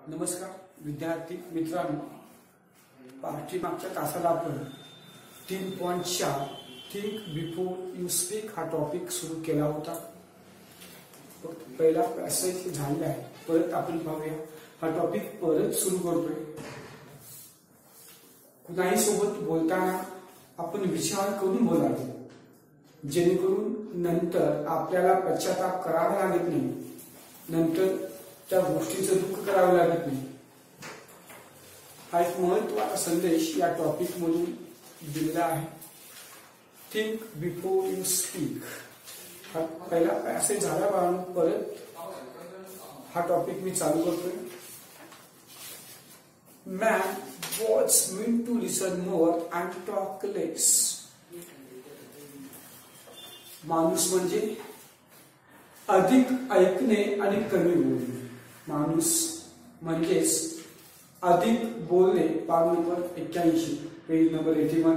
नमस्कार विद्यार्थी मित्रांनो, पाठीमागच्या तासाला आपण 3.4 थिंक बिफोर यू स्पीक हा टॉपिक सुरू केला होता. पहिला पॅसेज झालेला आहे. परत आपण पाहूया. हा टॉपिक परत सुरू करतोय. कुणाही सोबत बोलताना आपण विचार करून बोलावे, जेणेकरून नंतर आपल्याला पश्चाताप करावा लागत नाही, नंतर त्या गोष्टीचं दुःख करावं लागत नाही. हा एक महत्त्वाचा संदेश या टॉपिक मधून दिलेला आहे. थिंक बिफोर यू स्पीक हा पहिला पॅसेज झाला. परत हा टॉपिक मी चालू करतोय. Man was mean to listen more and talk less. माणूस म्हणजे अधिक ऐकणे आणि कमी बोलणे. माणूस म्हणजेच अधिक बोलणे. पान नंबर 81, पेज नंबर 81.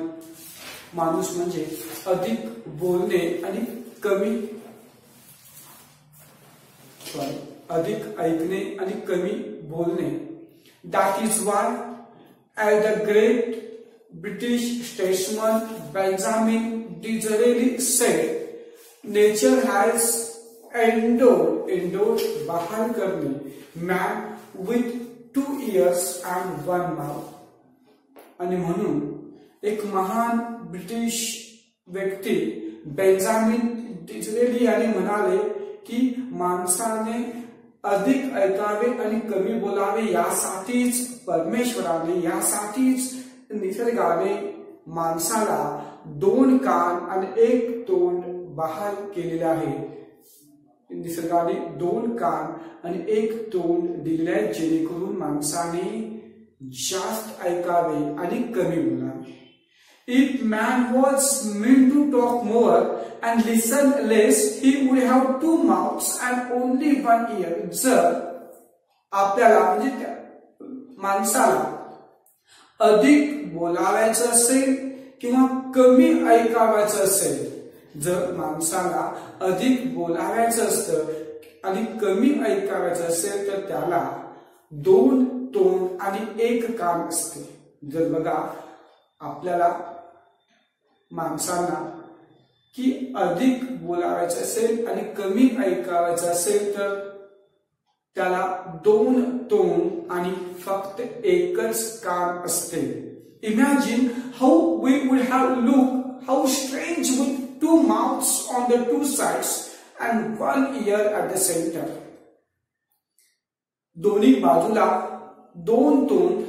माणूस म्हणजे अधिक बोलणे आणि कमी अधिक ऐकणे आणि कमी बोलणे. That is why as the great British statesman Benjamin Disraeli said, nature has endowed बहाल करणे man with 2 ears and 1 mouth. आणि म्हणून एक महान ब्रिटिश व्यक्ती बेंजामिन डिसरेली यांनी म्हणाले की माणसाने अधिक ऐकावे आणि कमी बोलावे, यासाठीच परमेश्वराने, यासाठीच निसर्गाने माणसाला 2 कान आणि 1 तोंड बहाल केलेले आहे. निसर्गाने 2 कान आणि 1 तोंड दिले आहे, जेणेकरून माणसाने जास्त ऐकावे आणि कमी बोलावे. If man was meant to talk more and listen less, he would have 2 mouths and only 1 ear. जर आपल्याला म्हणजे माणसाला अधिक बोलावायचं असेल किंवा कमी ऐकावायचं असेल, जर माणसाला अधिक बोलावायचं असतं आणि कमी ऐकावायचं असेल तर त्याला 2 तोंड आणि 1 कान असते. जर बघा आपल्याला माणसांना की अधिक बोलावायचं असेल आणि कमी ऐकावायचं असेल तर त्याला 2 तोंड आणि फक्त 1च कान असते. Imagine how we would have look how strange with 2 mouths on the 2 sides and 1 ear at the center. दोन्ही बाजूला 2 तोंड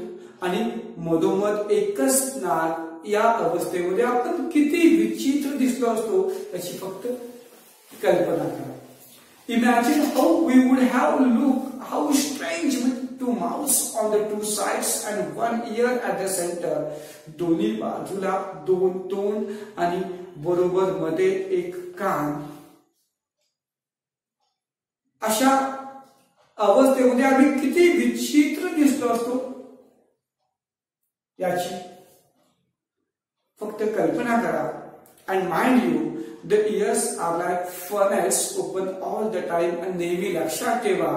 आणि मधोमध 1च नाक. या अवस्थेमध्ये आपण किती विचित्र दिसलो असतो त्याची फक्त कल्पना करा. Imagine how we would have look how strange with 2 mouths on the 2 sides and 1 ear at the center. दोन्ही बाजूला 2 तोंड आणि बरोबर मध्ये 1 कान. अशा अवस्थेमध्ये आम्ही किती विचित्र दिसलो असतो याची फक्त कल्पना करा. And mind you the ears are like furnace open all the time. आणि नेहमी लक्षात ठेवा,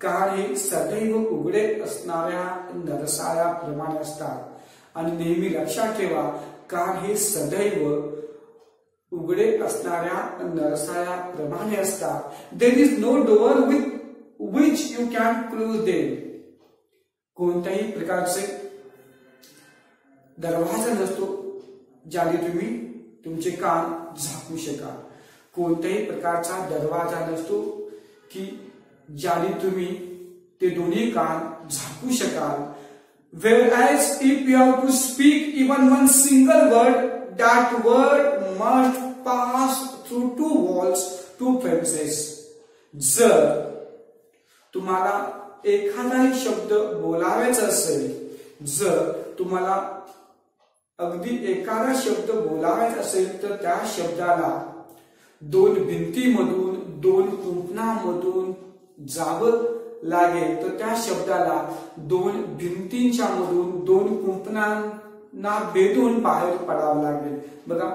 कान हे सदैव उघडे असणाऱ्या नरसाळ्याप्रमाणे असतात. आणि नेहमी लक्षात ठेवा, कान हे सदैव उघडे असणाऱ्या नरसाळ्याप्रमाणे असतात. There is no door with which you can close them. कोणत्याही प्रकारचे दरवाजा नसतो ज्याने तुम्ही तुमचे कान झाकू शकाल. कोणत्याही प्रकारचा दरवाजा नसतो की ज्याने तुम्ही ते दोन्ही कान झाकू शकाल. Whereas if you have to speak even 1 single word, that word must pass through 2 walls, 2 fences. जर तुम्हाला एखादाही शब्द बोलावायचा असेल, जर तुम्हाला अगदी एखादा शब्द बोलावायचा असेल तर त्या शब्दाला 2 भिंतीमधून 2 कुंपणामधून जावं लागेल. तर त्या शब्दाला 2 भिंतींच्या मधून 2 कुंपणांना भेदून बाहेर पडावं लागेल. बघा,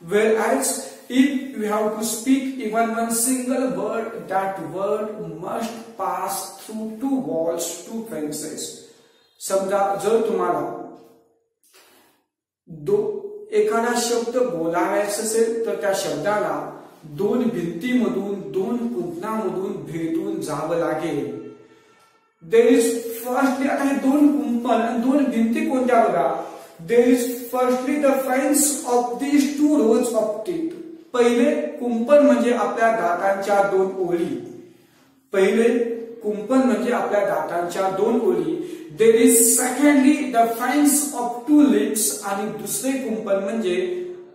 whereas If you have to speak even one single word, that word must pass through two walls, two fences. समजा जर तुम्हाला एखादा शब्द बोलावायचा असेल तर त्या शब्दाला दोन भिंतीमधून दोन कुंपणामधून भेदून जावं लागेल. देर इज फर्स्टली, आता हे दोन कुंपण आणि दोन भिंती कोणत्या बघा. There is firstly the fence of these two rows of teeth. पहिले कुंपण म्हणजे आपल्या दातांच्या दोन ओळी. पहिले कुंपण म्हणजे आपल्या दातांच्या दोन ओळी. There is secondly the fence of two lips. आणि दुसरे कुंपण म्हणजे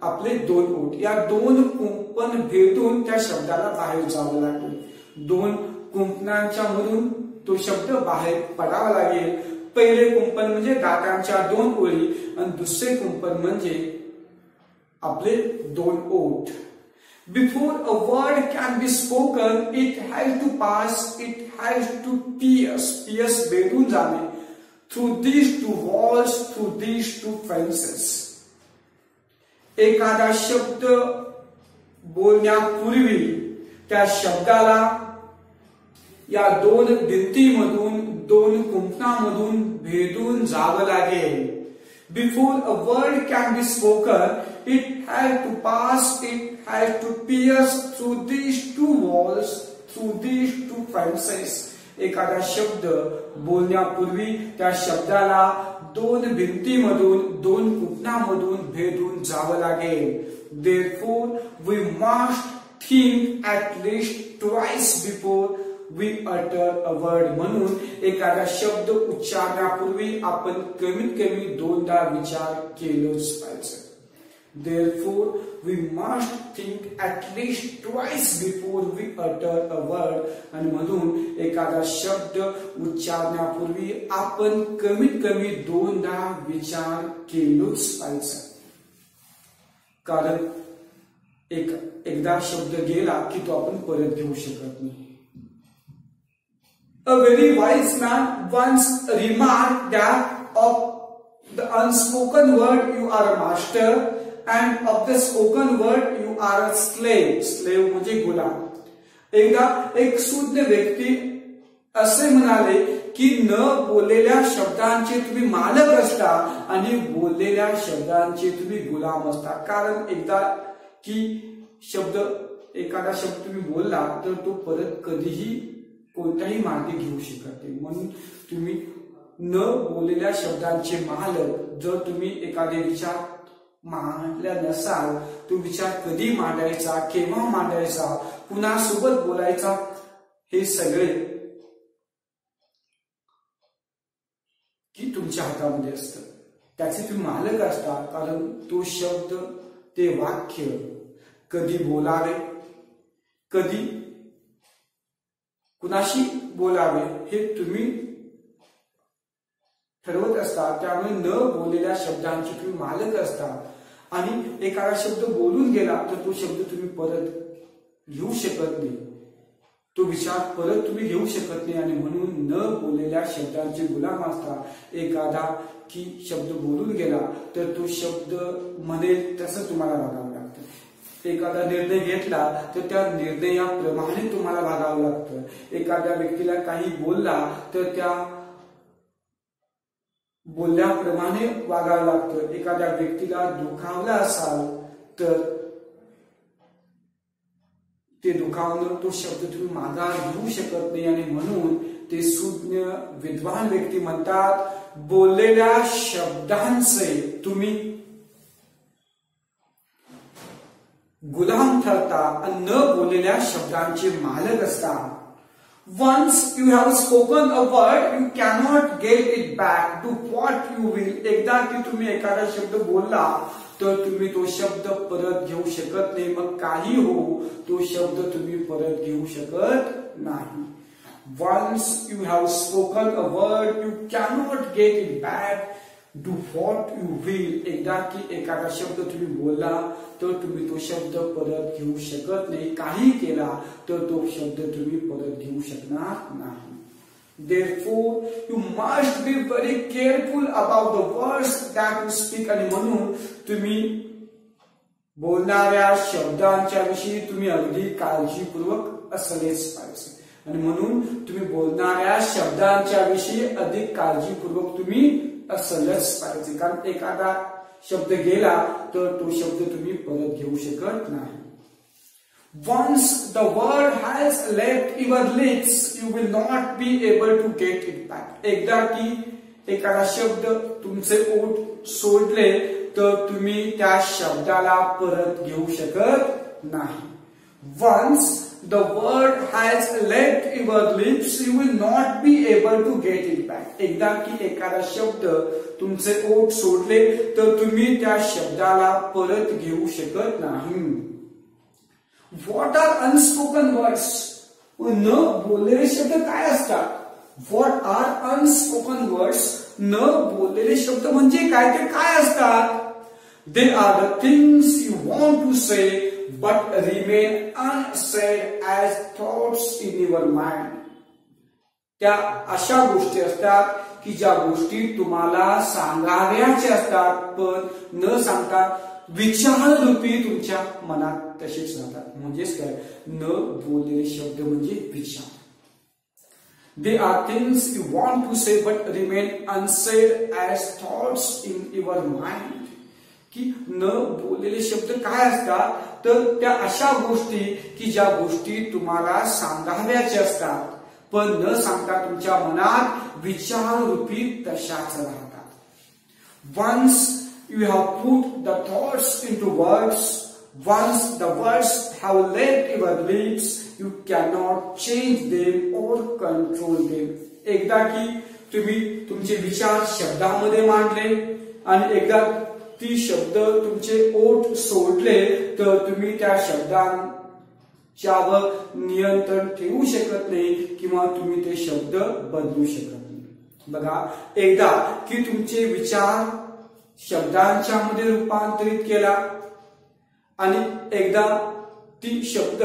आपले दोन ओठ. या दोन कुंपण भेदून त्या शब्दाला बाहेर जावं लागेल. दोन कुंपणांच्या मधून तो शब्द बाहेर पडावा लागेल. पहिले कुंपण म्हणजे दातांच्या दोन ओळी आणि दुसरे कुंपण म्हणजे आपले दोन ओठ. Before a word can be spoken, it has to pass, it has to pierce भेदून जाणे, through these two walls, through these two fences. एखादा शब्द बोलण्यापूर्वी त्या शब्दाला या दोन भिंतीमधून दोन कुंपणामधून भेदून जावं लागेल. Before a word can be spoken, it has to pass, it has to pierce through these two walls, through these two fences. एखादा शब्द बोलण्यापूर्वी त्या शब्दाला दोन भिंतीमधून दोन कुंपणामधून भेदून जावं लागेल. Therefore, we must think at least twice before we utter a word. म्हणून एखादा शब्द उच्चारण्यापूर्वी आपण कमीत कमी दोनदा विचार केलाच पाहिजे. Therefore, we must think at least twice before we utter a word. आणि म्हणून एखादा शब्द उच्चारण्यापूर्वी आपण कमीत कमी दोनदा विचार केलाच पाहिजे. कारण एकदा शब्द गेला की तो आपण परत घेऊ शकत नाही. A very wise man once remarked that of the unspoken word you are a master and of the spoken word you are a slave. Slave म्हणजे गुलाम. एकदा एक सूज्ञ व्यक्ती असे म्हणाले की न बोललेल्या शब्दांचे तुम्ही मालक असता आणि बोललेल्या शब्दांचे तुम्ही गुलाम असता. कारण एकदा की एखादा शब्द तुम्ही बोलला तर तो परत कधीही कोणत्याही मार्गे घेऊ शकत नाही. म्हणून तुम्ही न बोललेल्या शब्दांचे मालक. जर तुम्ही एखादे विचार मांडल्या नसाल, तो विचार कधी मांडायचा, केव्हा मांडायचा, कुणासोबत बोलायचा, हे सगळे की तुमच्या हातामध्ये असतं. त्याचे तुम्ही मालक असता. कारण तो शब्द, ते वाक्य कधी बोलावे, कधी कुणाशी बोलावे हे तुम्ही ठरवत असता. त्यामुळे न बोललेल्या शब्दांचे तुम्ही मालक असता. आणि एखादा शब्द बोलून गेला तर तो शब्द तुम्ही परत घेऊ शकत नाही. तो विचार परत तुम्ही घेऊ शकत नाही. आणि म्हणून न बोललेल्या शब्दांचे गुलाम असता. एखादा की शब्द बोलून गेला तर तो शब्द म्हणेल तसं तुम्हाला वागावं लागतं. एखादा निर्णय घेतला तर त्या निर्णयाप्रमाणे तुम्हाला वागावं लागतं. एखाद्या व्यक्तीला काही बोलला तर त्या बोलल्याप्रमाणे वागावं लागतं. एखाद्या व्यक्तीला दुखावला असाल तर ते दुखावणं, तो शब्द तुम्ही माघार घेऊ शकत नाही. आणि म्हणून ते सुज्ञ विद्वान व्यक्ती म्हणतात, बोललेल्या शब्दांचे तुम्ही गुलाम ठरता आणि न बोललेल्या शब्दांचे मालक असता. Once you have spoken a word, you cannot get it back. Do what you will. एकदा की तुम्ही एखादा शब्द बोलला तर तुम्ही तो शब्द परत घेऊ शकत नाही. मग काही हो, तो शब्द तुम्ही परत घेऊ शकत नाही. Once you have spoken a word, you cannot get it back. Do what you will. एकदा की एखादा शब्द तुम्ही बोलला तर तुम्ही तो शब्द परत घेऊ शकत नाही. काही केला तर तो शब्द तुम्ही परत घेऊ शकणार नाही. Therefore, you must be very careful about the words that you speak. आणि म्हणून तुम्ही बोलणाऱ्या शब्दांच्या विषयी तुम्ही अगदी काळजीपूर्वक असलेच पाहिजे. आणि म्हणून तुम्ही बोलणाऱ्या शब्दांच्या विषयी अधिक काळजीपूर्वक तुम्ही असलच पाहिजे. कारण एखादा शब्द गेला तर तो शब्द तुम्ही परत घेऊ शकत नाही. Once the word has left your lips, you will not be able to get it back. एकदा की एखादा शब्द तुमचे ओठ सोडले तर तुम्ही त्या शब्दाला परत घेऊ शकत नाही. Once the word has left your lips, you will not be able to get it back. एकदा की एखादा शब्द तुमचे ओठ सोडले तर तुम्ही त्या शब्दाला परत घेऊ शकत नाही. What are unspoken words? न बोललेले शब्द काय असतात? What are unspoken words? न बोललेले शब्द म्हणजे काय, ते काय असतात? They are the things you want to say but remain unsaid as thoughts in your mind. त्या अशा गोष्टी असतात की ज्या गोष्टी तुम्हाला सांगाव्याच्या असतात पण न सांगता विचाररूपी तुमच्या मनात तसेच राहतात. म्हणजेच काय, न बोललेले शब्द म्हणजे विचार. They are things you want to say but remain unsaid as thoughts in your mind. की न बोललेले शब्द काय असतात तर त्या अशा गोष्टी की ज्या गोष्टी तुम्हाला सांगाव्याच्या असतात पण न सांगता तुमच्या मनात विचाररूपी तशाच राहतात. Once you have put the thoughts into words, once the words have left your lips, you cannot change them or control them. एकदा की तुम्ही तुमचे विचार शब्दामध्ये मांडले आणि एकदा ती शब्द तुमचे ओठ सोडले तर तुम्ही त्या शब्दांच्यावर नियंत्रण ठेवू शकत नाही किंवा तुम्ही ते शब्द बदलू शकत नाही. बघा, एकदा की तुमचे विचार शब्दांच्या मध्ये रूपांतरित केला आणि एकदा ती शब्द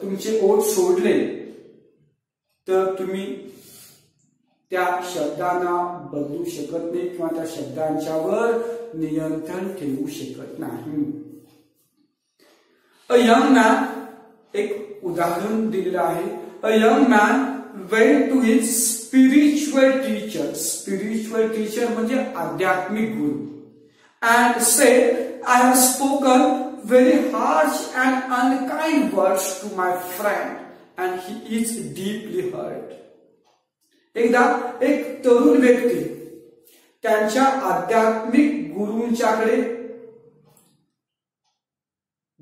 तुमचे ओठ सोडले तर तुम्ही त्या शब्दांना बदलू शकत नाही किंवा त्या शब्दांच्यावर नियंत्रण ठेवू शकत नाही. अ यंग मॅन, एक उदाहरण दिलेलं आहे. A young man went to his spiritual teacher. Spiritual teacher म्हणजे आध्यात्मिक गुरु. And said, I have spoken very harsh and unkind words to my friend and he is deeply hurt. एकदा एक तरुण व्यक्ती त्यांच्या आध्यात्मिक गुरूंच्याकडे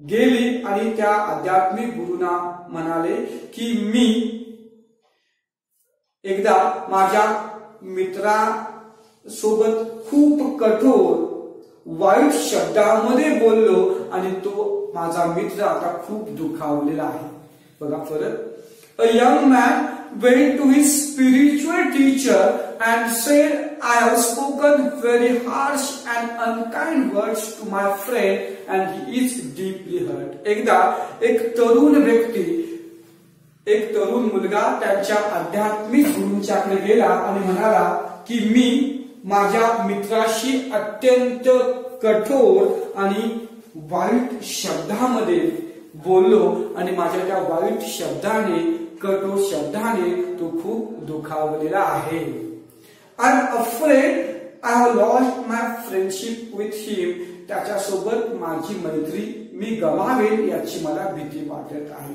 गेली आणि त्या आध्यात्मिक गुरूंना म्हणाले की मी एकदा माझ्या मित्रासोबत खूप कठोर वाईट शब्दामध्ये बोललो आणि तो माझा मित्र आता खूप दुखावलेला आहे. बघा परत. अ young man went to his spiritual teacher and said, I have spoken very harsh and unkind words to my friend and he is deeply hurt. एकदा एक तरुण व्यक्ती, एक तरुण मुलगा त्यांच्या आध्यात्मिक गुरूंच्याकडे गेला आणि म्हणाला की मी माझ्या मित्राशी अत्यंत कठोर आणि वाईट शब्दामध्ये बोललो आणि माझ्या त्या वाईट शब्दाने, कठोर शब्दाने तो खूप दुखावलेला आहे. I am afraid I have lost my friendship with him. त्याच्यासोबत माझी मैत्री मी गमावेल याची मला भीती वाटत आहे.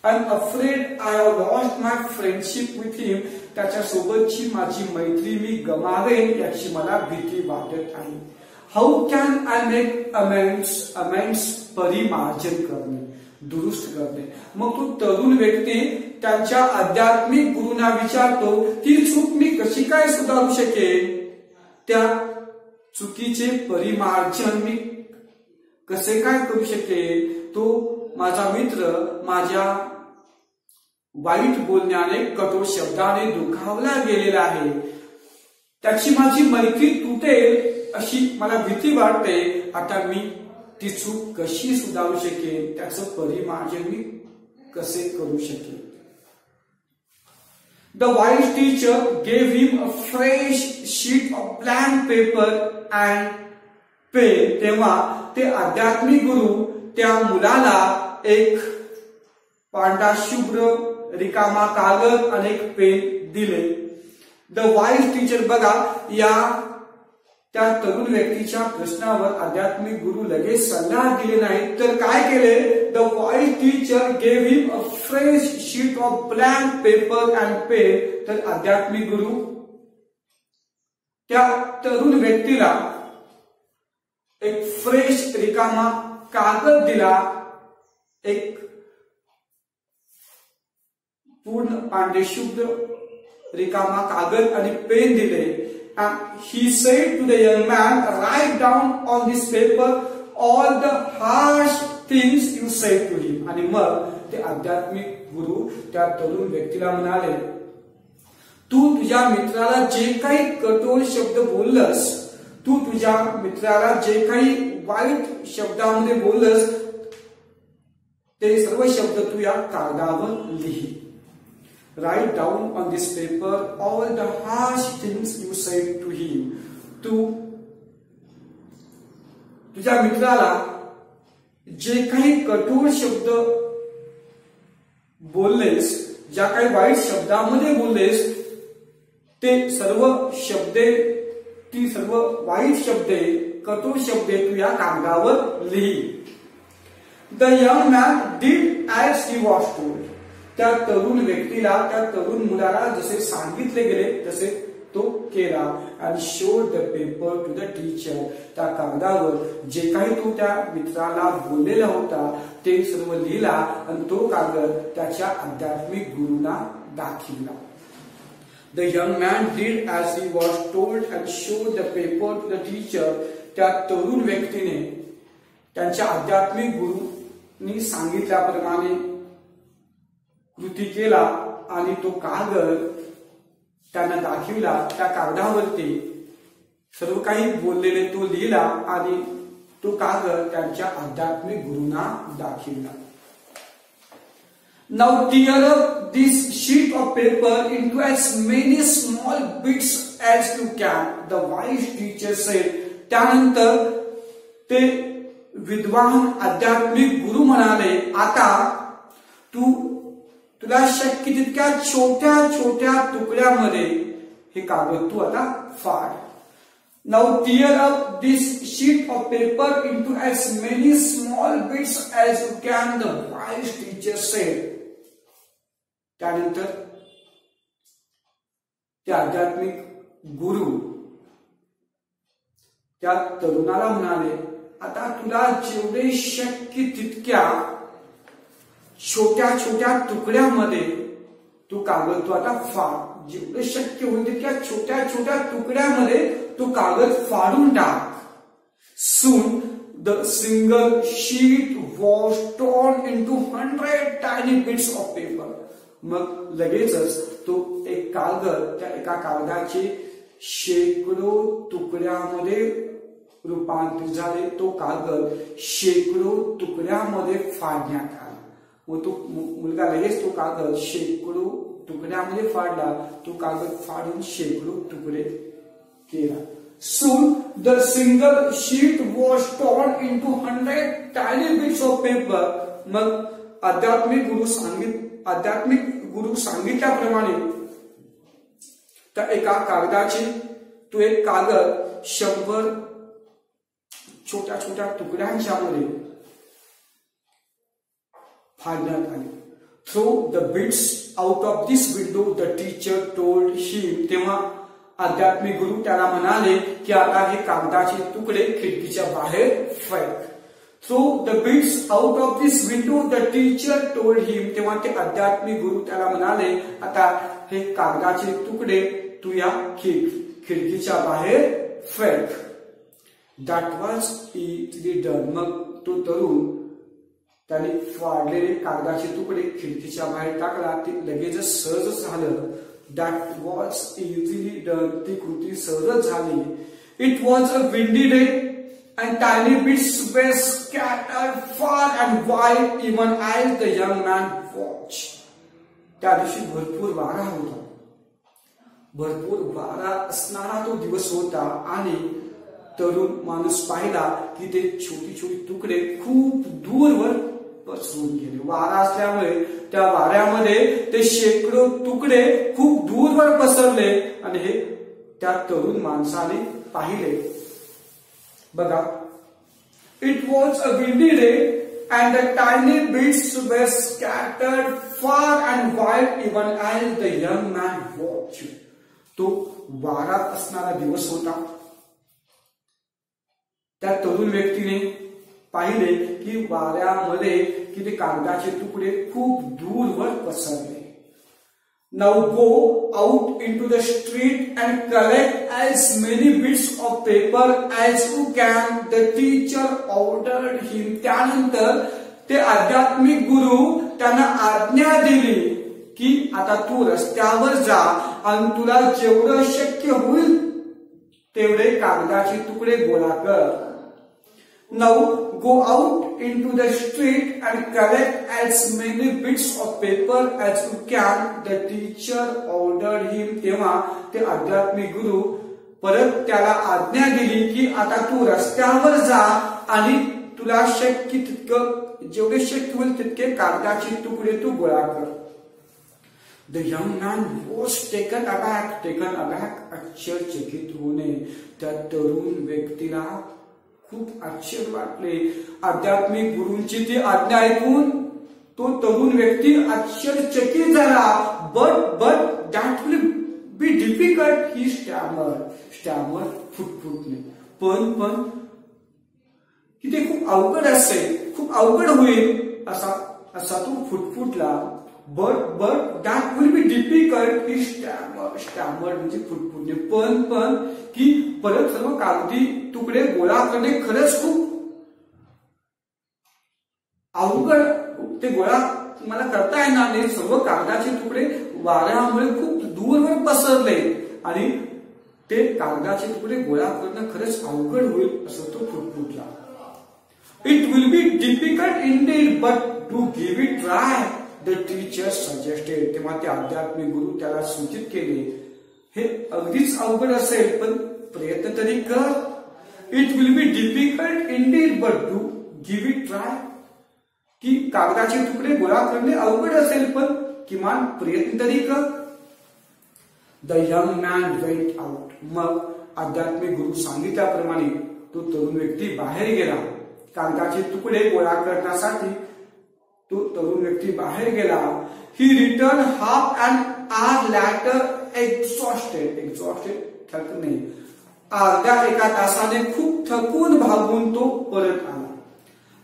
I am afraid I have lost my friendship with him. त्याच्यासोबतची माझी मैत्री मी गमावेल याची मला भीती वाटत आहे. How can I make amends. Amends परिमार्जन करणे, दुरुस्त करणे. मग तो तरुण व्यक्ती त्यांच्या आध्यात्मिक गुरूंना विचारतो ती चूक मी कशी काय सुधारू शकेन, त्या चुकीचे परिमार्जन मी कसे काय करू शकेन. तो माझा मित्र माझ्या वाईट बोलण्याने, कठोर शब्दाने दुखावला गेलेला आहे, त्याची माझी मैत्री तुटेल अशी मला भीती वाटते. आता मी ती चूक कशी सुधारू शकेन, त्याचं परिमार्जन मी कसे करू शकेन. The wise teacher gave him a fresh sheet of blank paper and pen. तेव्हा ते आध्यात्मिक गुरु त्या मुलाला एक पांढरा शुभ्र रिकामा कागद आणि एक पेन दिले. द वाईज टीचर, बघा या त्या तरुण व्यक्तीच्या प्रश्नावर आध्यात्मिक गुरु लगेच सल्ला दिले नाही, तर काय केले? The wise teacher gave him a fresh sheet of blank paper and pen. तर आध्यात्मिक गुरु त्या तरुण व्यक्तीला एक फ्रेश रिकामा कागद दिला, एक पूर्ण पांढरे शुभ्र रिकामा कागद आणि पेन दिले. And he said to the young man, write down on this paper all the harsh things you said to him. आणि मग ते आध्यात्मिक गुरु त्या तरुण व्यक्तीला म्हणाले, तू तुझ्या मित्राला जे काही कठोर शब्द बोललस, तू तुझ्या मित्राला जे काही वाईट शब्दामध्ये बोललस, ते सर्व शब्द तू या कागदावर लिही. Write down on this paper all the harsh things you said to him. तू तुझ्या मित्राला जे काही कठोर शब्द बोललेस, ज्या काही वाईट शब्दामध्ये बोललेस, ते सर्व शब्दे, ती सर्व वाईट शब्दे, कठोर शब्दे तू या कागदावर लिही. The young man did as he was told. त्या तरुण व्यक्तीला, त्या तरुण मुलाला जसे सांगितले गेले तसे तो केला. आणि showed the paper two the teacher. त्या कागदावर जे काही तो त्या मित्राला बोललेला होता ते सर्व लिहिला आणि तो कागद त्याच्या आध्यात्मिक गुरुंना दाखविला. The young man did as he was told and showed the paper two the teacher. त्या तरुण व्यक्तीने त्यांच्या आध्यात्मिक गुरुंनी सांगितल्याप्रमाणे कृती केला आणि तो कागद त्यांना दाखविला. त्या कागदावरती सर्व काही बोललेले तो लिहिला आणि तो कागद त्यांच्या आध्यात्मिक गुरुंना दाखविला. Now tear up this sheet of paper into as many small bits as you can, the wise teacher said. त्यानंतर ते विद्वान आध्यात्मिक गुरु म्हणाले, आता तुला शक्य तितक्या छोट्या छोट्या तुकड्यामध्ये हे कागद तू आता फाड. Now tear up this sheet of paper into as many small bits as you can, the wise teacher said. त्यानंतर ते आध्यात्मिक गुरु त्या तरुणाला म्हणाले, आता तुला जेवढे शक्य तितक्या छोट्या छोट्या तुकड्यामध्ये तो कागद तू आता फाड. जेवढे शक्य होईल तितक्या छोट्या छोट्या तुकड्यामध्ये तो कागद फाडून टाक. Soon the single sheet was torn into 100 tiny bits of paper. मग लगेचच तो एक कागद, त्या एका कागदाचे शेकडो तुकड्यामध्ये रूपांतरित झाले. तो कागद शेकडो तुकड्यामध्ये फाडण्यात आला. व तो मुलगा लगेच तो कागद शेकडो तुकड्यामध्ये फाडला. तो कागद फाडून शेकडो तुकडे केला. Soon the single sheet was torn into 100 tiny bits of paper. मग आध्यात्मिक गुरु सांगितल्याप्रमाणे त्या एका कागदाचे तो एक कागद 100 छोट्या छोट्या तुकड्यांच्या मध्ये फाडण्यात आले. Throw the bits out of this window, the teacher told him. तेव्हा आध्यात्मिक गुरु त्याला म्हणाले की आता हे कागदाचे तुकडे खिडकीच्या बाहेर fake. Throw the bits out of this window, the teacher told him. तेव्हा ते आध्यात्मिक गुरु त्याला म्हणाले, आता हे कागदाचे तुकडे तू या खिडकीच्या बाहेर fake. That was easily done. मग तो तरुण त्याने फाडलेले कागदाचे तुकडे खिडकीच्या बाहेर टाकला. ते लगेचच सहज झालं. That was easily done. ती कृती सहज झाली. It was a windy day and tiny bits were scattered far and wide even as the young man watched. त्या दिवशी भरपूर वारा होता. भरपूर वारा असणारा तो दिवस होता आणि तरुण माणूस पाहिला की ते छोटी छोटी तुकडे खूप दूरवर पसरून गेले. वारा असल्यामुळे त्या वाऱ्यामध्ये ते शेकडो तुकडे खूप दूरवर पसरले आणि हे त्या तरुण माणसाने पाहिले. बघा, it was a windy day and the tiny bits were scattered far and wide even as the young man watched. तो वारात असणारा दिवस होता. त्या तरुण व्यक्तीने पाहिले की वाऱ्यामध्ये की ते कागदाचे तुकडे खूप दूरवर पसरले. Now go out into the street and collect as many bits of paper as you can, the teacher ordered him. त्यानंतर ते आध्यात्मिक गुरु त्यांना आज्ञा दिली की आता तू रस्त्यावर जा आणि तुला जेवढं शक्य होईल तेवढे कागदाचे तुकडे गोळा कर. Now go out into the street and collect as many bits of paper as you can, the teacher ordered him. तेव्हा ते आध्यात्मिक गुरु परत त्याला आज्ञा दिली की आता तू रस्त्यावर जा आणि तुला शक्य तितकं जेवढे शक्य होईल तितके कागदाचे तुकडे तू गोळा कर. The young man was taken aback. आश्चर्यचकित होणे त्या तरुण व्यक्तीला खूप आश्चर्य वाटले. आध्यात्मिक गुरूंची ती आज्ञा ऐकून तो तरुण व्यक्ती आश्चर्यचकित झाला. But that will be difficult, he stammer फुटफुटले. पण की ते खूप अवघड असेल, खूप अवघड होईल असा तो फुटफुटला. But that will be difficult, he stammer म्हणजे फुटफुटणे. पण की परत सर्व कागदी तुकडे गोळा करणे खरंच खूप अवघड, ते गोळा मला करता येणार नाही. सर्व कागदाचे तुकडे वाऱ्यामुळे खूप दूरवर पसरले आणि ते कागदाचे तुकडे गोळा करणं खरंच अवघड होईल असं तो फुटफुटला. It will be difficult indeed but to give it try, the teacher suggested. तेव्हा ते आध्यात्मिक गुरु त्याला सूचित केले, हे अगदीच अवघड असेल पण प्रयत्न तरी कर. It will be difficult indeed but to give it try, की कागदाचे तुकडे गोळा करणे अवघड असेल पण किमान प्रयत्न तरी कर. The young man went out. मग आध्यात्मिक गुरु सांगितल्याप्रमाणे तो तरुण व्यक्ती बाहेर गेला. कागदाचे तुकडे गोळा करण्यासाठी तो तरुण व्यक्ती बाहेर गेला. He return half an hour later exhausted थकणे. अर्ध्या एका तासाने खूप थकून भागून तो परत आला.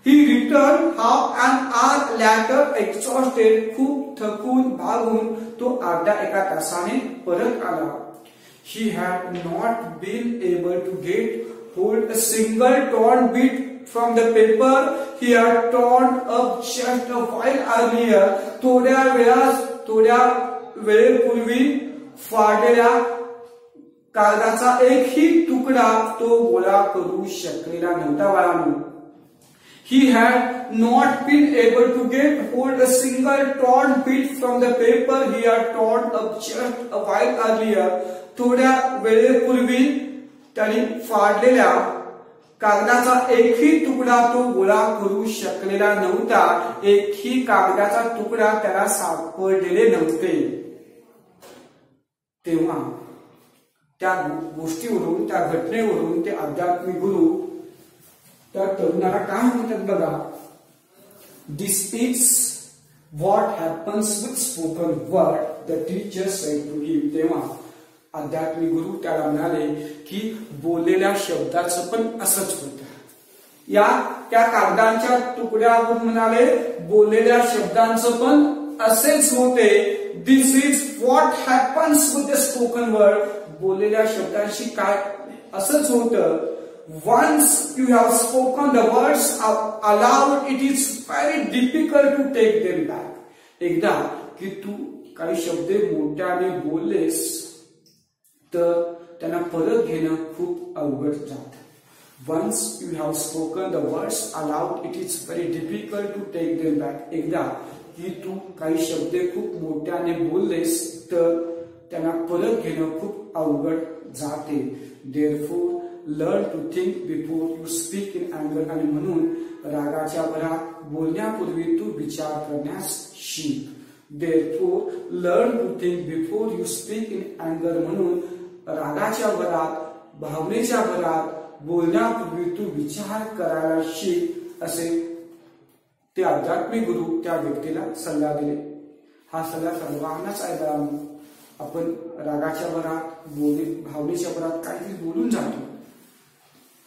He return half an hour later exhausted. खूप थकून भागून तो अर्ध्या एका तासाने परत आला. He had not been able to get hold a single torn bit from the paper he had torn up just a while earlier. थोड्या वेळेपूर्वी फाडलेल्या कागदाचा एकही तुकडा तो गोळा करू शकलेला नव्हता. बाळांनो, he had not been able to get hold a single torn bit from the paper he had torn up just a while earlier. थोड्या वेळेपूर्वी त्याने फाडलेल्या कागदाचा एकही तुकडा तो गोळा करू शकलेला नव्हता. एकही कागदाचा तुकडा त्याला सापडलेले नव्हते. तेव्हा त्या गोष्टीवरून, त्या घटनेवरून ते आध्यात्मिक गुरु त्या तरुणाला काय म्हणतात बघा. This is what happens with spoken word, the teacher said to him. तेव्हा आध्यात्मिक गुरु त्याला म्हणाले की बोललेल्या शब्दाचं पण असंच होतं. त्या कागदांच्या तुकड्यावर म्हणाले बोललेल्या शब्दांचं पण असेच होते. This is what happens with the spoken word. बोललेल्या शब्दांशी काय असंच होतं. Once you have spoken the words aloud it is very difficult to take them back. एकदा की तू काही शब्द मोठ्याने बोललेस तर त्यांना परत घेणं खूप अवघड जातं. Once you have spoken the words aloud it is very difficult to take them back. एकदा की तू काही शब्द खूप मोठ्याने बोललेस तर त्यांना परत घेणं खूप अवघड जाते. Therefore learn to think before you speak in अँगर, आणि म्हणून रागाच्या भरात बोलण्यापूर्वी तू विचार करण्यास शिक. Therefore, learn to think before you speak in anger. म्हणून रागाच्या भरात, भावनेच्या भरात बोलण्यापूर्वी तू विचार करायला शिक, असे ते आध्यात्मिक गुरु त्या व्यक्तीला सल्ला दिले. हा सल्ला सर्वांनाच आहे बाळांनो. आपण रागाच्या भरात, भावनेच्या भरात काहीतरी बोलून जातो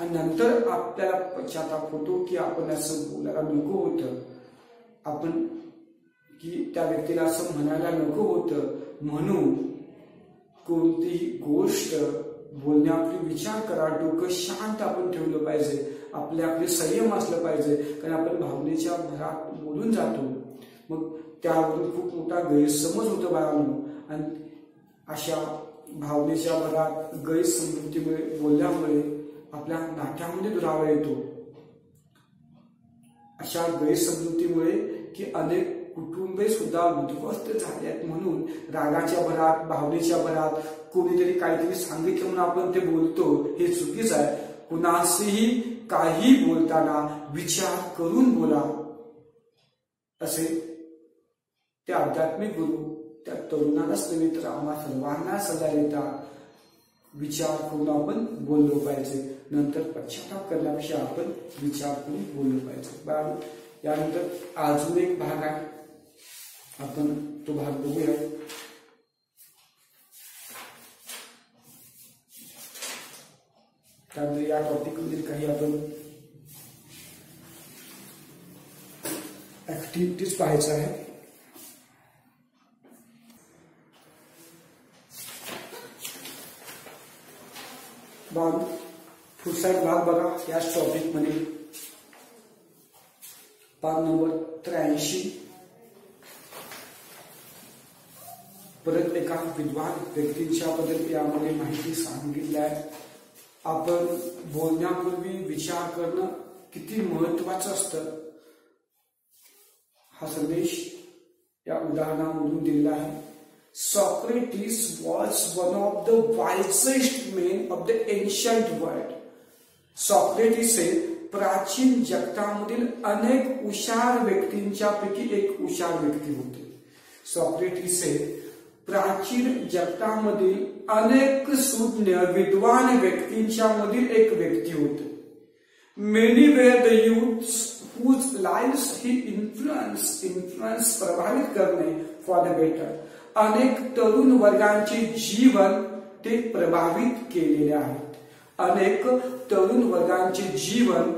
आणि नंतर आपल्याला पश्चाताप होतो की आपण असं बोलायला नको होतं, आपण की त्या व्यक्तीला असं म्हणायला नको होतं. म्हणून कोणतीही गोष्ट बोलण्यापूर्वी विचार करा, डोकं शांत आपण ठेवलं पाहिजे, आपले संयम असलं पाहिजे, कारण आपण भावनेच्या भरात बोलून जातो. मग त्यावरून खूप मोठा गैरसमज होतो बाळांनो. आणि अशा भावनेच्या भरात गैरसमजुतीमुळे, बोलल्यामुळे आपल्या नात्यामध्ये दुरावा येतो. अशा गैरसमजुतीमुळे की अनेक कुटुंबे सुद्धा उद्ध्वस्त झाले आहेत. म्हणून रागाच्या भरात, भावनेच्या भरात कोणीतरी काहीतरी सांगितलं म्हणून आपण ते बोलतो, हे चुकीचं आहे. कुणाशीही काही बोलताना विचार करून बोला, असे ते आध्यात्मिक गुरु त्या तरुणालाच नव्हे तर आम्हा सर्वांना सल्ला देतात. विचार करून आपण बोललो पाहिजे, नंतर पश्चाताप करण्यापेक्षा आपण विचार करून बोललो पाहिजे. यानंतर अजून एक भाग आहे, आपण तो भाग बघूया. त्यामध्ये या टॉपिक मध्ये काही आपण ऍक्टिव्हिटीज पाहायचं आहे. पुढचा एक भाग बघा याच टॉपिक मध्ये, भाग नंबर 83. परत एका विद्वान व्यक्तीच्या बद्दल यामध्ये माहिती सांगितली आहे. आपण बोलण्यापूर्वी विचार करणं किती महत्वाचं असतं, हा संदेश या उदाहरणामधून दिलेला आहे. Socrates was one of the wisest men of the ancient world. Socrates हे प्राचीन जगतामधील अनेक हुशार व्यक्तींच्या पैकी एक हुशार व्यक्ती होते. सॉक्रेटिस हे प्राचीन जगतामधील अनेक सुज्ञ विद्वान व्यक्तींच्या मधील एक व्यक्ती होते. Many were the youths whose lives he influence प्रभावित करणे for the better. अनेक तरुण वर्गांचे जीवन ते प्रभावित केलेले आहेत. अनेक तरुण वर्गांचे जीवन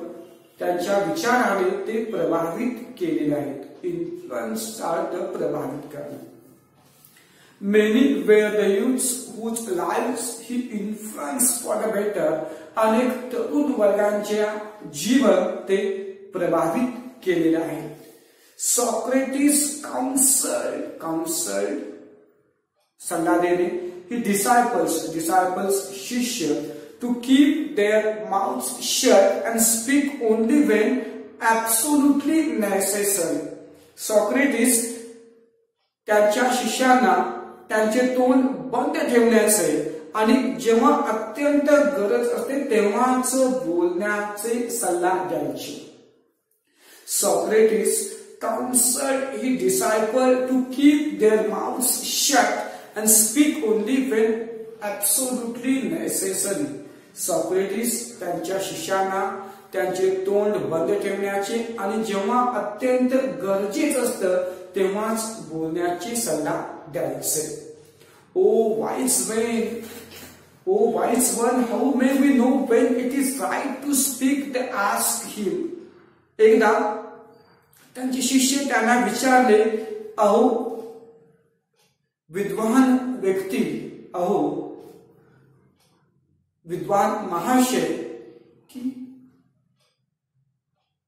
त्यांच्या विचाराने ते प्रभावित केलेले आहेत. इन्फ्लुएन्स अर्थ प्रभावित करणे. Many were the youths whose lives he influenced for the better. अनेक तरुण वर्गांच्या जीवन ते प्रभावित केलेले आहेत. Socrates counseled सल्ला देणे, ही disciples शिष्य to keep their mouths shut and speak only when absolutely necessary. Socrates त्याच्या शिष्यांना त्यांचे तोंड बंद ठेवण्याचे आणि जेव्हा अत्यंत गरज असते तेव्हाच बोलण्याचे सल्ला द्यायचे. Socrates counseled his disciples to keep their mouths shut and speak only when absolutely necessary. Socrates त्यांच्या शिष्यांना त्यांचे तोंड बंद ठेवण्याचे आणि जेव्हा अत्यंत गरजेचं असतं तेव्हाच बोलण्याची सल्ला द्यायचे. O wise one, how may we know when it is right to speak? They asked him. एकदा त्यांचे शिष्य त्यांना विचारले, अहो विद्वान व्यक्ती, अहो विद्वान महाशय, की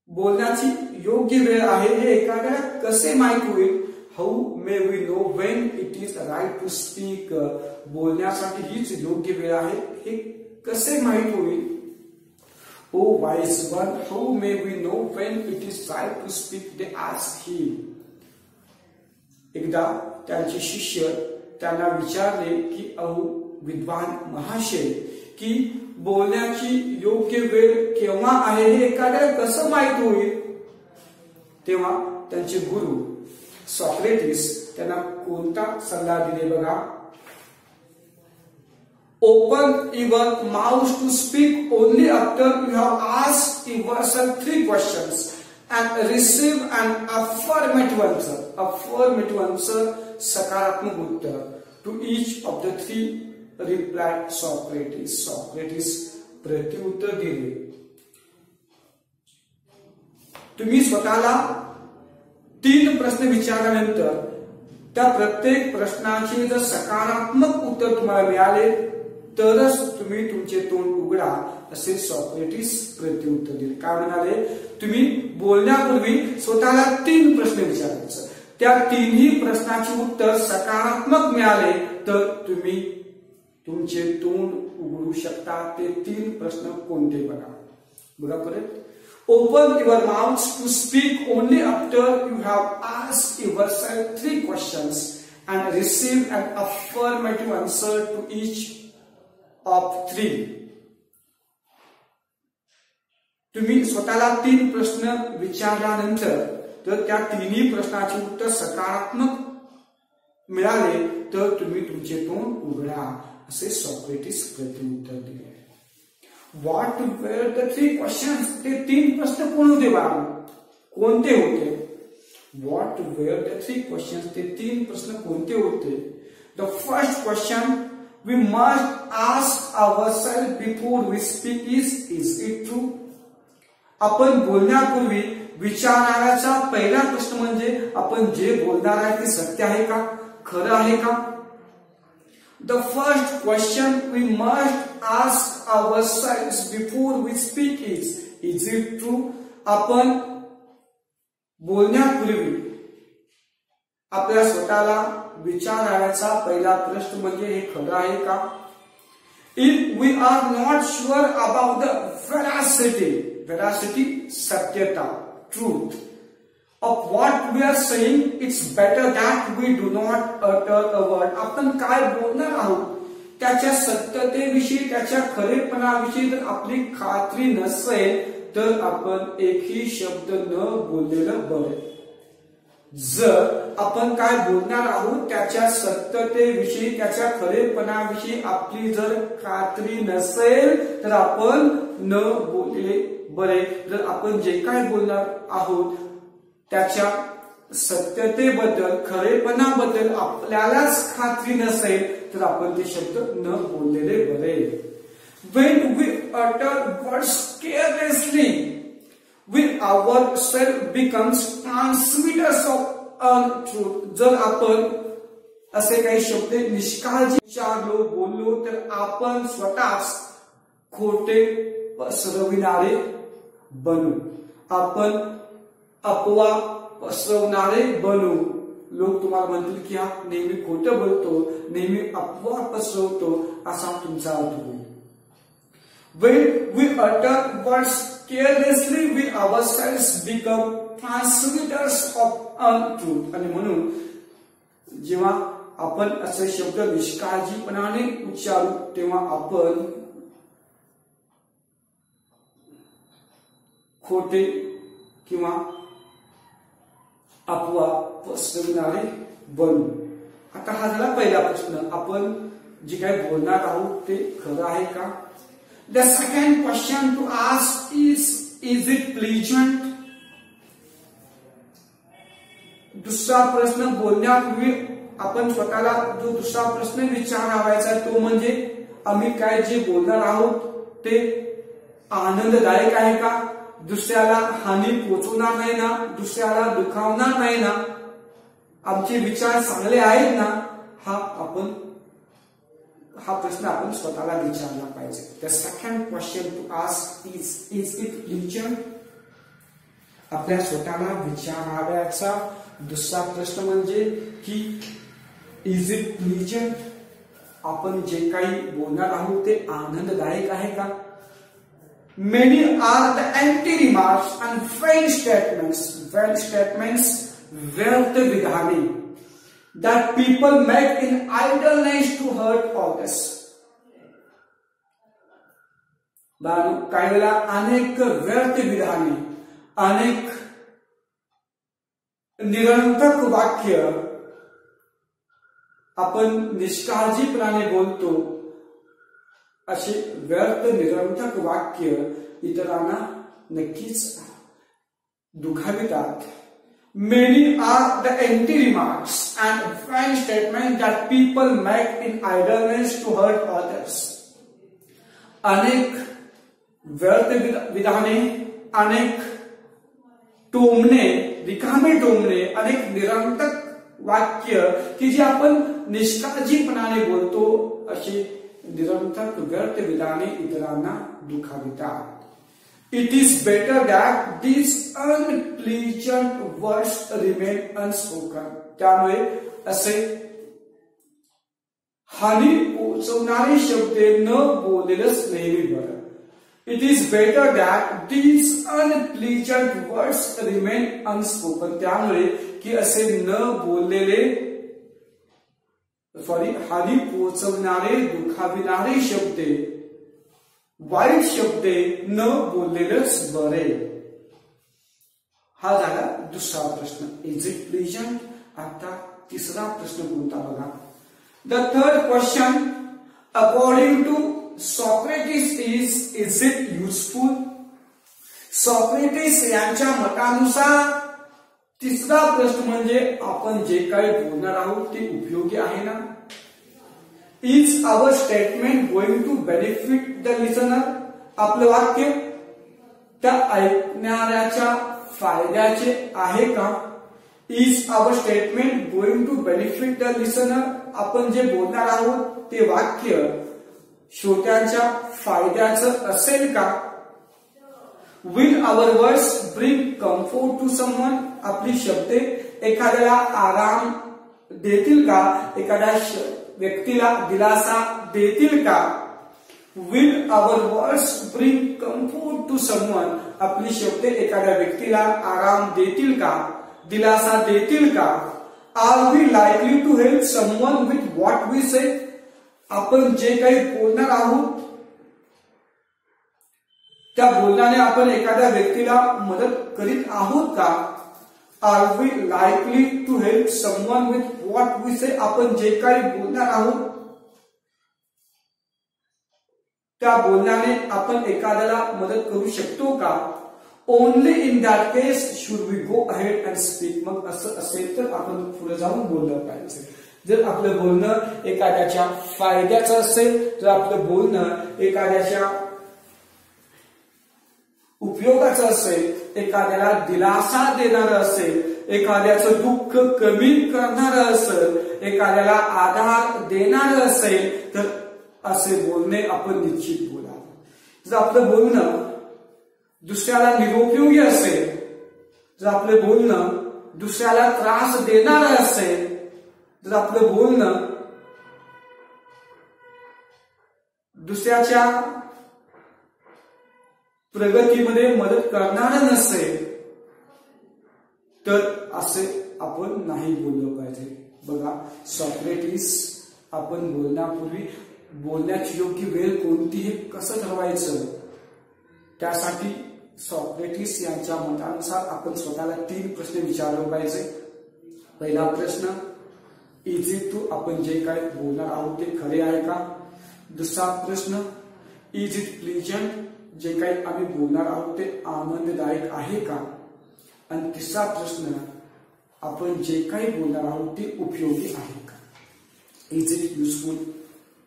बोलण्याची योग्य वेळ आहे हे एखाद्याला कसे माहित होईल? How may we know when it is right to speak? बोलण्यासाठी हीच योग्य वेळ आहे हे कसे माहित होईल? O wise one, how may we know when it is right to speak? They ask him. एकदा त्यांचे शिष्य त्यांना विचारले की अहो विद्वान महाशय, की बोलण्याची योग्य वेळ केव्हा आहे हे एखाद्याला कसं माहित होईल? तेव्हा त्यांचे गुरु सॉक्रेटिस त्यांना कोणता सल्ला दिले बघा? Open your mouth to speak only after you have asked yourself 3 questions and receive an affirmative answer. Affirmative answer, सकारात्मक उत्तर. To each of the 3 replied Socrates. Socrates प्रत्युत्तर दिले. तुम्ही स्वतःला 3 प्रश्न विचारल्यानंतर त्या प्रत्येक प्रश्नाचे जर सकारात्मक उत्तर तुम्हाला मिळाले तरच तुम्ही तुमचे तोंड उघडा, असे सॉक्रेटिस प्रत्युत्तर दिले. काय म्हणाले? तुम्ही बोलण्यापूर्वी स्वतःला 3 प्रश्न विचारायचे. त्या 3ही प्रश्नाचे उत्तर सकारात्मक मिळाले तर तुम्ही तुमचे तोंड उघडू शकता. ते 3 प्रश्न कोणते बघा? बघा परत. Open your mouth to speak only after you have asked yourself 3 questions and receive an affirmative answer to each of 3. तुम्ही स्वतःला 3 प्रश्न विचारल्यानंतर तर त्या 3ही प्रश्नाचे उत्तर सकारात्मक मिळाले तर तुम्ही तुमचे तोंड उघडा, असे सॉक्रेटिस प्रत्युत्तर दिले. What were the 3 questions? ते 3 प्रश्न कोण होते बाळा? कोणते होते? What were the 3 questions? ते 3 प्रश्न कोणते होते? The first question we must ask ourselves before we speak is it true? आपण बोलण्यापूर्वी विचारण्याचा पहिला प्रश्न म्हणजे आपण जे बोलणार आहे ते सत्य आहे का, खरं आहे का? The first question we must ask ourselves before we speak is it true? आपण बोलण्यापूर्वी आपल्या स्वतःला विचारायचा पहिला प्रश्न म्हणजे हे खरं आहे का? If we are not sure about the veracity, सत्यता, truth of what we are saying, it's better that we do not utter a word. आपण काय बोलणार आहोत त्याच्या सत्यतेविषयी, त्याच्या खरेपणाविषयी जर आपली खात्री नसेल तर आपण एकही शब्द न बोललेलं बरं. जर आपण काय बोलणार आहोत त्याच्या सत्यतेविषयी, त्याच्या खरेपणाविषयी आपली जर खात्री नसेल तर आपण न बोललेले बरे. जर आपण जे काय बोलणार आहोत त्याच्या सत्यतेबद्दल, खरेपणाबद्दल आपल्यालाच खात्री नसेल तर आपण ते शब्द न बोललेले बरे. When we utter words carelessly, we ourselves becomes transmitters of untruth. जर आपण असे काही शब्द निष्काळजी विचारलो, बोललो तर आपण स्वतःच खोटे पसरविणारे बनू. आपण अफवा पसरवणारे बनू. लोक तुम्हाला म्हणतील की हा नेहमी खोटं बोलतो, नेहमी अफवा पसरवतो, असा तुमचा अर्थ होईल. When we utter words carelessly, we ourselves become transmitters of untruth. आणि म्हणून जेव्हा आपण असे शब्द निष्काळजीपणाने उच्चारू तेव्हा आपण खोटे किंवा अफवा पसरविणारे बनू. आता हा झाला पहिला प्रश्न, आपण जे काही बोलणार आहोत ते खरं आहे का? The second question to ask is it pleasant? दुसरा प्रश्न बोलण्यापूर्वी आपण स्वतःला जो दुसरा प्रश्न विचारायचा तो म्हणजे आम्ही काय जे बोलणार आहोत ते आनंददायक आहे का? दुसऱ्याला हानी पोचवणार नाही ना? दुसऱ्याला दुखावणार नाही ना? आमचे विचार चांगले आहेत ना? हा प्रश्न आपण स्वतःला विचारला पाहिजे. The second question to ask is it pleasant? आपल्या स्वतःला विचारायचा दुसरा प्रश्न म्हणजे की is it pleasant? आपण जे काही बोलणार आहोत ते आनंददायक आहे का? Many are the empty remarks and vain statements, व्यर्थ विधाने that people make in idleness to hurt others. काही वेळेला अनेक व्यर्थ विधाने, अनेक निरर्थक वाक्य आपण निष्काळजीपणाने बोलतो. असे व्यर्थ निरर्थक वाक्य इतरांना नक्कीच दुखावितात. Many are the empty remarks and vain statements that people make in idleness to hurt others. अनेक व्यर्थ विधाने, अनेक टोमणे, रिकामे टोमणे, अनेक निरर्थक वाक्य की जे आपण निष्काळजीपणाने बोलतो, असे निरर्थक व्यर्थ विधाने इतरांना दुखावितात. It is better that these unpleasant words remain unspoken. त्यामुळे असे हानी पोचवणारे शब्द न बोललेलंच नेहमी बरं. It is better that these unpleasant words remain unspoken. त्यामुळे की असे न बोललेले हानी पोचवणारे, दुखाविणारे शब्द, वाईट शब्द न बोललेलंच बरे. हा झाला दुसरा प्रश्न. Is it pleasant? आता तिसरा प्रश्न कोणता बघा. The third question, according to Socrates is it useful? Socrates यांच्या मतानुसार तिसरा प्रश्न म्हणजे आपण जे काही बोलणार आहोत ते उपयोगी आहे ना? Is our statement going to benefit the listener? आपलं वाक्य त्या ऐकणाऱ्याच्या फायद्याचे आहे का? Is our statement going to benefit the listener? आपण जे बोलणार आहोत ते वाक्य श्रोत्यांच्या फायद्याचं असेल का? Will our words bring comfort to someone? आपली शब्द एखाद्याला आराम देतील का? एखाद्या व्यक्तीला दिलासा देतील का? Will our words bring comfort to someone? आपली शब्द एखाद्या व्यक्तीला आराम देतील का? दिलासा देतील का? Are we likely to help someone with what we say? आपण जे काही बोलणार आहोत त्या बोलण्याने आपण एखाद्या व्यक्तीला मदत करीत आहोत का? Are we likely to help someone with what we say? आपण जे काही बोलणार आहोत त्या बोलण्याने आपण एखाद्याला मदत करू शकतो का? Only in that case should we go ahead and speak. मग असं असेल तर आपण पुढे जाऊन बोललं पाहिजे. जर आपलं बोलणं एखाद्याच्या फायद्याचं असेल, जर आपलं बोलणं एखाद्याच्या उपयोगाचं असेल, एखाद्याला दिलासा देणारं असेल, एखाद्याचं दुःख कमी करणारं असेल, एखाद्याला आधार देणारं असेल, तर असे बोलणे आपण निश्चित बोलावं. जर आपलं बोलणं दुसऱ्याला निरुपयोगी असेल, जर आपलं बोलणं दुसऱ्याला त्रास देणारं असेल, जर आपलं बोलणं दुसऱ्याच्या प्रगतीमध्ये मदत करणारं नसेल, तर असे आपण नाही बोललं पाहिजे. बघा, सॉक्रेटिस आपण बोलण्यापूर्वी बोलण्याची योग्य वेळ कोणती हे कसं ठरवायचं, त्यासाठी सॉक्रेटिस यांच्या मतानुसार आपण स्वतःला 3 प्रश्न विचारले पाहिजे. पहिला प्रश्न, इज इट ट्रू? आपण जे काही बोलणार आहोत ते खरे आहे का? दुसरा प्रश्न, इज इट प्लीजंट? जे काही आम्ही बोलणार आहोत ते आनंददायक आहे का? आणि तिसरा प्रश्न, आपण जे काही बोलणार आहोत ते उपयोगी आहे का? Is it useful?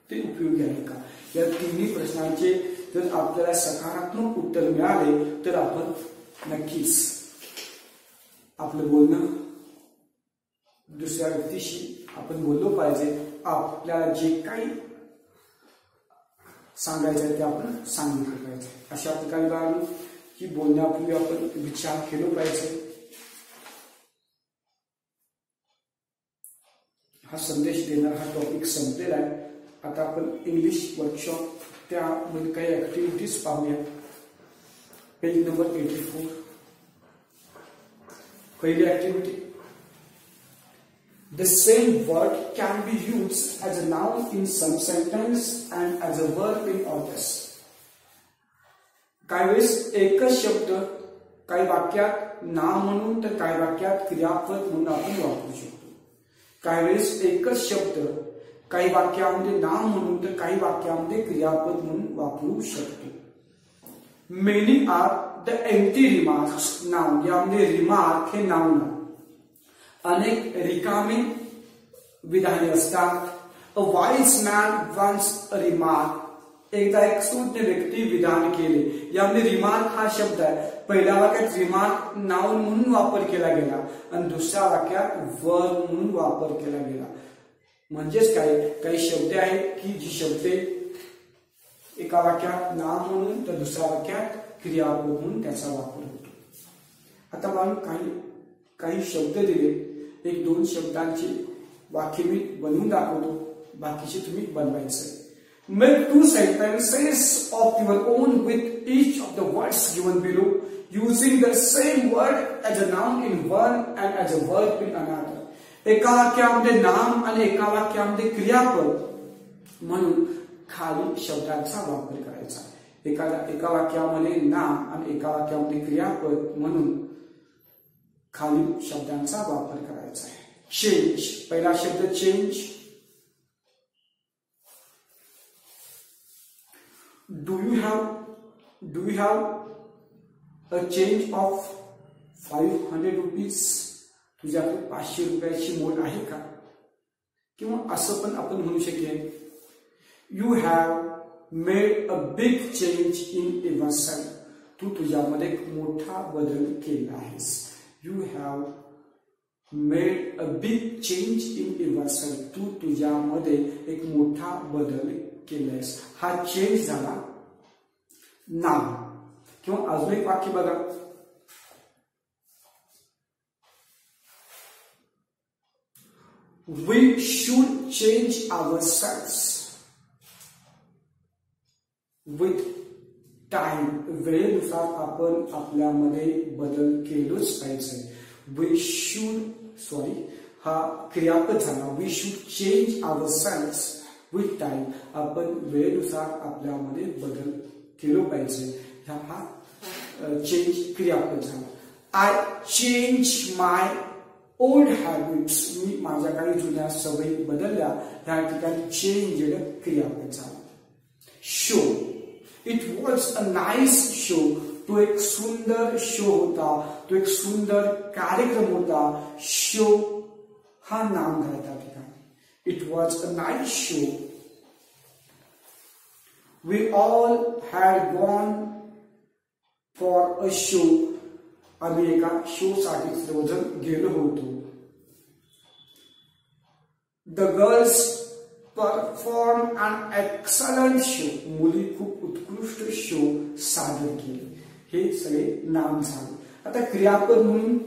ते उपयोगी आहे का? या तिन्ही प्रश्नांचे जर आपल्याला सकारात्मक उत्तर मिळाले तर आपण नक्कीच आपलं बोलणं दुसऱ्या व्यक्तीशी आपण बोललो पाहिजे. आपल्याला जे काही सांगायचं आहे ते आपण सांगितलं पाहिजे. अशा प्रकारे बाळांनो, की बोलण्यापूर्वी आपण विचार केला पाहिजे. हा संदेश देणारा हा टॉपिक संपलेला आहे. आता आपण इंग्लिश वर्कशॉप त्यामध्ये काही ऍक्टिव्हिटीज पाहूया. Page number 84. पहिली activity, the same word can be used as a noun in some sentence and as a verb in others. काही वेळेस एकच शब्द काही वाक्यात नाम म्हणून तर काही वाक्यात क्रियापद म्हणून आपण वापरू शकतो. काही वेळेस एकच शब्द काही वाक्यामध्ये नाम म्हणून तर काही वाक्यामध्ये क्रियापद म्हणून वापरू शकतो. Many are the empty remarks noun. यामध्ये रिमार्क हे नाउन. अनेक रिकामे विधाने असतात. A wise man once a remark. एकदा एक सूज्ञ व्यक्ती विधान केले. यामध्ये रिमार्क हा शब्द आहे. पहिल्या वाक्यात रिमार्क नाउन म्हणून वापर केला गेला आणि दुसऱ्या वाक्यात वर्ब म्हणून वापर केला गेला. म्हणजेच काही शब्द आहेत की जी शब्दे एका वाक्यात नाम म्हणून तर दुसऱ्या वाक्यात क्रियापद म्हणून त्याचा वापर होतो. आता मला काही शब्द दिले. एक दोन शब्दांची वाक्य मी बनवून दाखवतो. बाकीचे तुम्ही बनवायचे. Make 2 sentences of your own with each of the words given below, using the same word as a noun in one and as a verb in another. एका वाक्यामध्ये नाम आणि एका वाक्यामध्ये क्रियापद म्हणून खाली शब्दांचा वापर करायचा. एका वाक्यामध्ये नाम आणि एका वाक्यामध्ये क्रियापद म्हणून खाली शब्दांचा वापर करायचा आहे. चेंज. पहिला शब्द change. Do you have a change of 500 rupees? तुझ्याकडे 500 रुपयाची नोट आहे का? किंवा असं पण आपण म्हणू शकेल, You have made a big change in yourself. तू तुझ्यामध्ये एक मोठा बदल केला आहेस. You have made a big change in yourself. तू तुझ्यामध्ये एक मोठा बदल केलायस. हा चेंज झाला नाम. किंवा अजून एक वाक्य बघा. We should change ourselves with time. वेळेनुसार आपण आपल्यामध्ये बदल केलोच पाहिजे. हा क्रियापद झाला. We should change ourselves with time. आपण वेळेनुसार आपल्यामध्ये बदल केलो पाहिजे. हा चेंज क्रियापद झाला. I change my old habits. मी माझ्या काही जुन्या सवयी बदलल्या. त्या ठिकाणी चेंज क्रियापद झाला. Show. It was a nice show. तो एक सुंदर शो होता. तो एक सुंदर कार्यक्रम होता. शो हा नाम झाला त्या ठिकाणी. It was a nice show. We all had gone for a show. आम्ही एका शो साठी सर्वजण गेलो होतो. The girls performed an excellent show. मुली खूप उत्कृष्ट शो सादर केले. हे सगळे नाम झाले. आता क्रियापद म्हणून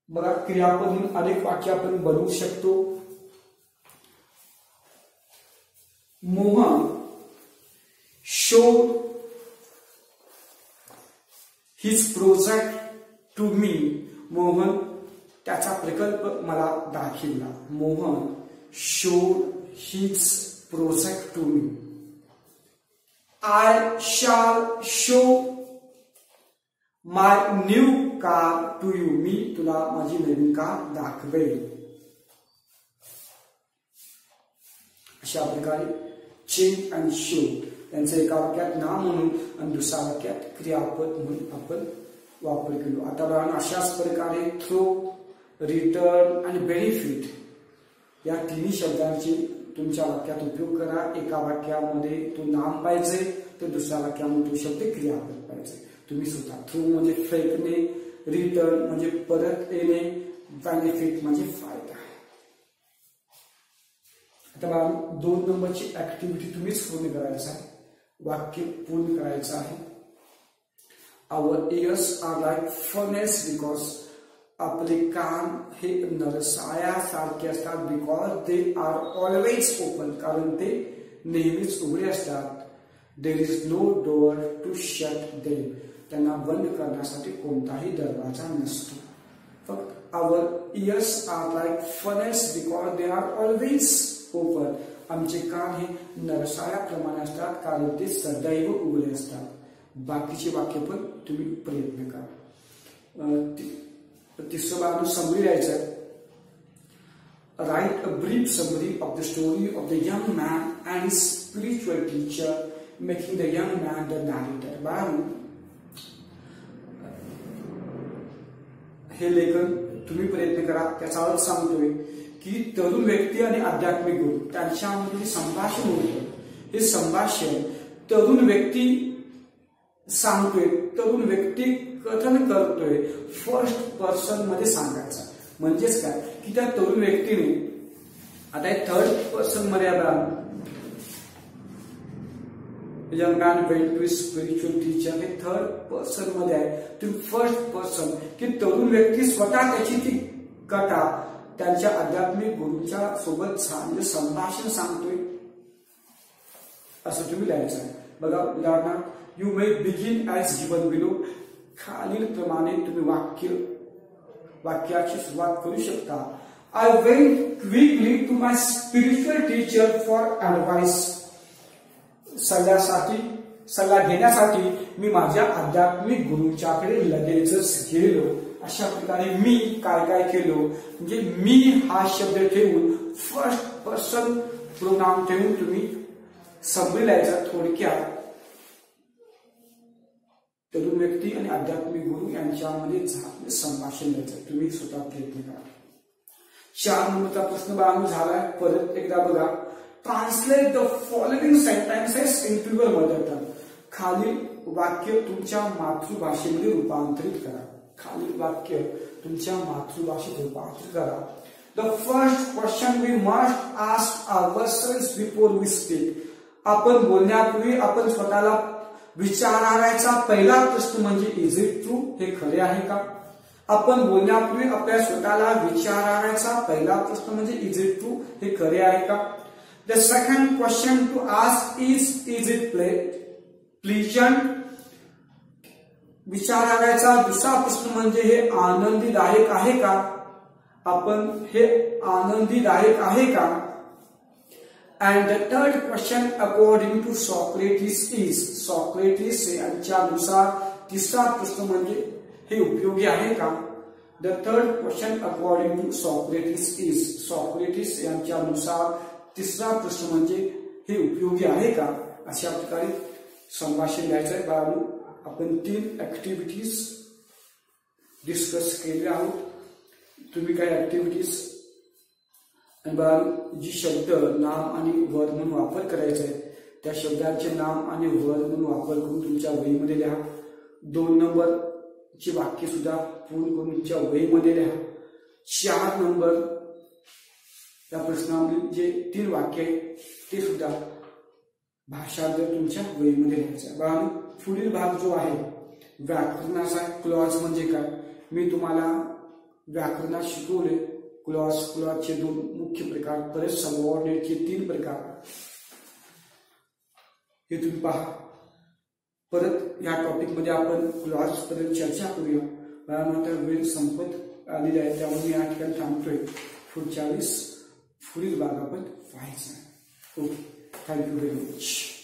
बघा, क्रियापद म्हणून अनेक वाक्य आपण बनवू शकतो. Mohan showed his project to me. Mohan त्याचा प्रकल्प मला दाखवला. Mohan showed his project to me. I shall show my new car to you. मी तुला माझी नवीन कार दाखवेल. अशा प्रकारे चेंज आणि शो यांचे एका वाक्यात नाम म्हणून आणि दुसऱ्या वाक्यात क्रियापद म्हणून आपण वापर केलो. आता बघा, अशाच प्रकारे थ्रो, रिटर्न आणि बेनिफिट या तिन्ही शब्दांची तुमच्या वाक्यात उपयोग करा. एका वाक्यामध्ये तो नाम पाहिजे तर दुसऱ्या वाक्यामध्ये तो शब्द क्रियापद पाहिजे. तुम्ही स्वतः. थ्रू म्हणजे फेकणे, रिटर्न म्हणजे परत येणे, बेनिफिट म्हणजे फायदा. आता बघा, 2 नंबरची ऍक्टिव्हिटी तुम्हीच पूर्ण करायचं आहे. वाक्य पूर्ण करायचं आहे. Our ears are like furnace because. आपले कान हे नरसाळ्यासारखे असतात. Because they are always open. कारण ते नेहमीच उघडे असतात. There is no door to shut them. त्यांना बंद करण्यासाठी कोणताही दरवाजा नसतो. फक्त our ears are like furnace because they are always open. आमचे कान हे नरसाळ्याप्रमाणे असतात कारण ते सदैव उघडे असतात. बाकीचे वाक्य पण तुम्ही प्रयत्न करा. तिसरं बाजू समरी द्यायचं. Write a brief summary of the story of the young man and his spiritual teacher, making the young man the narrator. बाळांनो, हे लेखन तुम्ही प्रयत्न करा. त्याचा अर्थ सांगतोय की तरुण व्यक्ती आणि आध्यात्मिक गुरु त्यांच्यामध्ये संभाषण होतं. हे संभाषण तरुण व्यक्ती सांगतोय, तरुण व्यक्ती कथन करतोय, फर्स्ट पर्सन मध्ये सांगायचं. म्हणजेच काय की त्या तरुण व्यक्तीने आता थर्ड पर्सन मध्ये young man went to spiritual teacher हे थर्ड पर्सन मध्ये आहे. तुम्ही फर्स्ट पर्सन की तरुण व्यक्ती स्वतः त्याची ती कथा त्यांच्या आध्यात्मिक गुरूच्या सोबत संभाषण सांगतोय असं तुम्ही लिहायचं आहे. बघा उदाहरणार्थ, you may begin as given below. खालील प्रमाणे तुम्ही वाक्याची सुरुवात करू शकता. I went quickly to my spiritual teacher for advice. सल्ला घेण्यासाठी मी माझ्या आध्यात्मिक गुरूंच्याकडे लगेचच गेलो. अशा प्रकारे मी काय केलो म्हणजे मी हा शब्द ठेवून फर्स्ट पर्सन प्रोनाउन ठेवून तुम्ही समरी लिहायचा. थोडक्यात तरुण व्यक्ती आणि आध्यात्मिक गुरु यांच्यामध्ये संभाषण द्यायचं. तुम्ही स्वतः प्रयत्न करा. 4 नंबरचा प्रश्न बाळांनो झालाय. परत एकदा बघा. Translate the following sentences into your mother tongue. खालील वाक्य तुमच्या मातृभाषेमध्ये रूपांतरित करा. खालील वाक्य तुमच्या मातृभाषेत रूपांतरित करा. The first question we must ask ourselves before we speak. आपण बोलण्यापूर्वी आपण स्वतःला विचारायचा पहिला प्रश्न म्हणजे इज इट ट्रू. हे खरे आहे का. आपण बोलण्यापूर्वी आपल्या स्वतःला विचारायचा पहिला प्रश्न म्हणजे इज इट ट्रू. हे खरे आहे का. The second question to ask is it pleasant. विचारायचा दुसरा प्रश्न म्हणजे हे आनंदीदायक आहे का. आपण हे आनंदीदायक आहे का. And the third question according to Socrates is. Socrates यांच्यानुसार तिसरा प्रश्न म्हणजे हे उपयोगी आहे का. The third question according to Socrates is. Socrates यांच्यानुसार तिसरा प्रश्न म्हणजे हे उपयोगी आहे का. अशा प्रकारे संभाषण द्यायचं आहे. बाळांनो, आपण 3 ऍक्टिव्हिटीज डिस्कस केल्या आहोत. तुम्ही काही ऍक्टिव्हिटीज आणि जी शब्द नाम आणि वर्ड म्हणून वापर करायचा आहे त्या शब्दांचे नाम आणि वर्ड म्हणून वापर करून तुमच्या वहीमध्ये लिहा. 2 नंबरची वाक्य सुद्धा पूर्ण करून तुमच्या वहीमध्ये लिहा. 4 नंबर या प्रश्नामध्ये जे 3 वाक्य आहेत ते सुद्धा भाषांतर तुमच्या वहीमध्ये लिहायचं आहे. पुढील भाग जो आहे व्याकरणाचा. क्लॉज म्हणजे काय मी तुम्हाला व्याकरणात शिकवले. क्लॉजचे 2 मुख्य प्रकार, परत सबऑर्डिनेटचे 3 प्रकार हे तुम्ही पहा. परत या टॉपिक मध्ये आपण क्लॉज पर्यंत चर्चा करूया. आता वेळ संपत आलेली आहे त्यामुळे या ठिकाणी थांबतोय. पुढच्या वेळेस पुढील भाग आपण पाहायचा. Okay, thank you very much.